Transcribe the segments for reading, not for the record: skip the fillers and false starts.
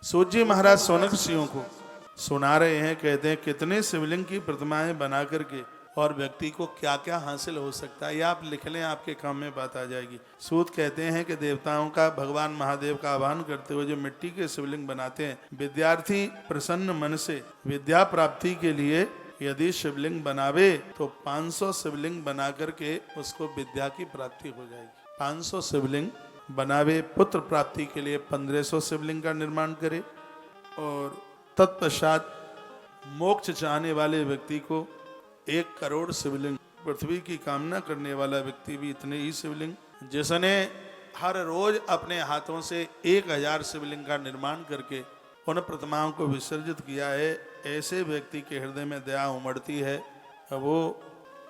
सूत जी महाराज सोनक ऋषियों को सुना रहे हैं, कहते हैं कितने शिवलिंग की प्रतिमाएं बना करके और व्यक्ति को क्या क्या हासिल हो सकता है, ये आप लिख लें, आपके काम में बात आ जाएगी। सूत कहते हैं कि देवताओं का, भगवान महादेव का आह्वान करते हुए जो मिट्टी के शिवलिंग बनाते हैं, विद्यार्थी प्रसन्न मन से विद्या प्राप्ति के लिए यदि शिवलिंग बनावे तो 500 शिवलिंग बना करके उसको विद्या की प्राप्ति हो जाएगी। 500 शिवलिंग बनावे, पुत्र प्राप्ति के लिए 1500 शिवलिंग का निर्माण करे, और तत्पश्चात मोक्ष चाहने वाले व्यक्ति को 1 करोड़ शिवलिंग, पृथ्वी की कामना करने वाला व्यक्ति भी इतने ही शिवलिंग, जिसने हर रोज अपने हाथों से 1000 शिवलिंग का निर्माण करके उन प्रतिमाओं को विसर्जित किया है, ऐसे व्यक्ति के हृदय में दया उमड़ती है, वो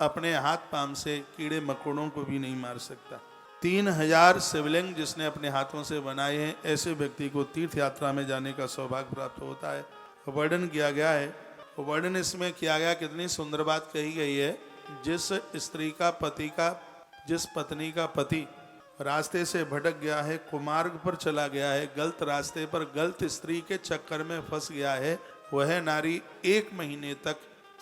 अपने हाथ पांव से कीड़े मकोड़ों को भी नहीं मार सकता। 3000 शिवलिंग जिसने अपने हाथों से बनाए हैं, ऐसे व्यक्ति को तीर्थ यात्रा में जाने का सौभाग्य प्राप्त होता है। वर्णन किया गया है, वर्णन इसमें किया गया, कितनी सुंदर बात कही गई है। जिस स्त्री का पति का, जिस पत्नी का पति रास्ते से भटक गया है, कुमार्ग पर चला गया है, गलत रास्ते पर गलत स्त्री के चक्कर में फंस गया है, वह नारी 1 महीने तक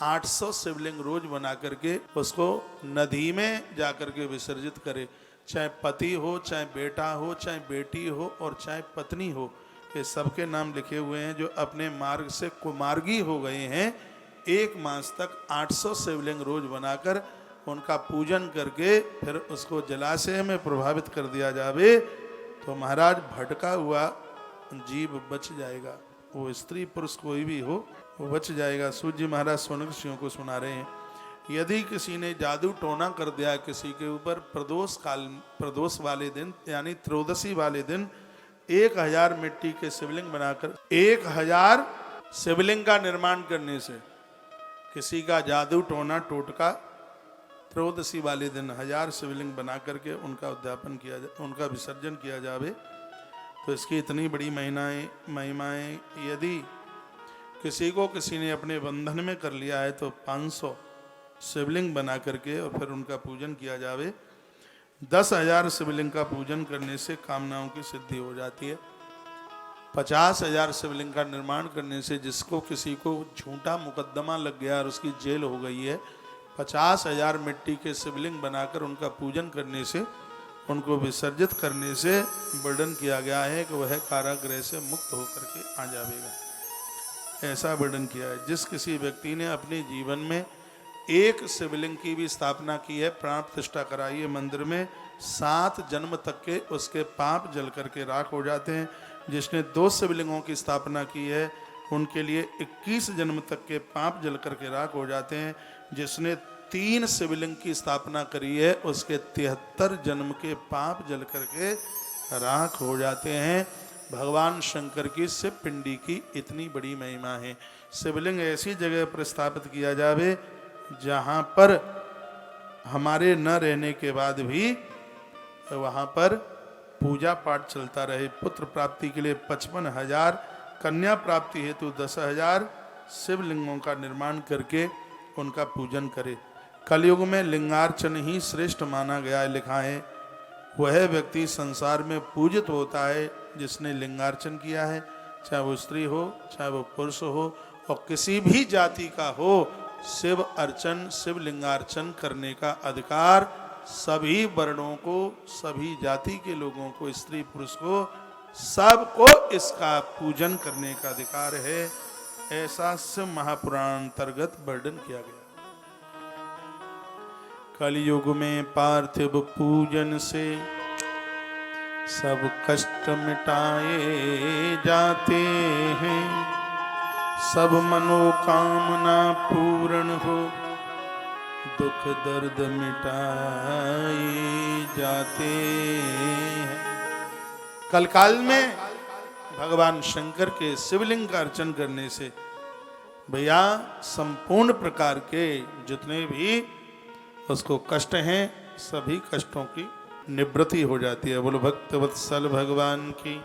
800 शिवलिंग रोज बना करके उसको नदी में जाकर के विसर्जित करे। चाहे पति हो, चाहे बेटा हो, चाहे बेटी हो और चाहे पत्नी हो, ये सबके नाम लिखे हुए हैं जो अपने मार्ग से कुमार्गी हो गए हैं। 1 मास तक 800 शिवलिंग रोज बनाकर उनका पूजन करके फिर उसको जलाशय में प्रभावित कर दिया जावे तो महाराज भटका हुआ जीव बच जाएगा। वो स्त्री पुरुष कोई भी हो, वो बच जाएगा। सूत जी महाराज सोनक ऋषियों को सुना रहे हैं, यदि किसी ने जादू टोना कर दिया किसी के ऊपर, प्रदोष वाले दिन यानी त्रयोदशी वाले दिन 1000 मिट्टी के शिवलिंग बनाकर 1000 शिवलिंग का निर्माण करने से किसी का जादू टोना टोटका, त्रयोदशी वाले दिन 1000 शिवलिंग बना करके उनका उद्यापन किया जाए, उनका विसर्जन किया जावे, तो इसकी इतनी बड़ी महिमाएं। यदि किसी को किसी ने अपने बंधन में कर लिया है तो 500 शिवलिंग बना करके और फिर उनका पूजन किया जावे। 10,000 शिवलिंग का पूजन करने से कामनाओं की सिद्धि हो जाती है। 50,000 शिवलिंग का निर्माण करने से, जिसको किसी को झूठा मुकदमा लग गया और उसकी जेल हो गई है, 50,000 मिट्टी के शिवलिंग बनाकर उनका पूजन करने से, उनको विसर्जित करने से वर्णन किया गया है कि वह कारागृह से मुक्त होकर के आ जाएगा। ऐसा वर्णन किया है। जिस किसी व्यक्ति ने अपने जीवन में 1 शिवलिंग की भी स्थापना की है, प्राण प्रतिष्ठा कराई है मंदिर में, 7 जन्म तक के उसके पाप जल करके राख हो जाते हैं। जिसने 2 शिवलिंगों की स्थापना की है उनके लिए 21 जन्म तक के पाप जल करके राख हो जाते हैं। जिसने 3 शिवलिंग की स्थापना करी है उसके 73 जन्म के पाप जल करके राख हो जाते हैं। भगवान शंकर की शिव पिंडी की इतनी बड़ी महिमा है। शिवलिंग ऐसी जगह पर स्थापित किया जावे जहाँ पर हमारे न रहने के बाद भी वहाँ पर पूजा पाठ चलता रहे। पुत्र प्राप्ति के लिए 55,000, कन्या प्राप्ति हेतु 10,000 शिवलिंगों का निर्माण करके उनका पूजन करे। कलयुग में लिंगार्चन ही श्रेष्ठ माना गया है। लिखा है वह व्यक्ति संसार में पूजित होता है जिसने लिंगार्चन किया है, चाहे वो स्त्री हो चाहे वो पुरुष हो और किसी भी जाति का हो। शिव अर्चन, शिव लिंगार्चन करने का अधिकार सभी वर्णों को, सभी जाति के लोगों को, स्त्री पुरुष को, सबको इसका पूजन करने का अधिकार है। ऐसा शिव महापुराण अंतर्गत वर्णन किया गया। कलयुग में पार्थिव पूजन से सब कष्ट मिटाए जाते हैं, सब मनोकामना पूर्ण हो, दुख दर्द मिटाए जाते हैं। कलकाल में भगवान शंकर के शिवलिंग का अर्चन करने से भैया संपूर्ण प्रकार के जितने भी उसको कष्ट हैं सभी कष्टों की निवृत्ति हो जाती है। बोलो भक्त वत्सल भगवान की।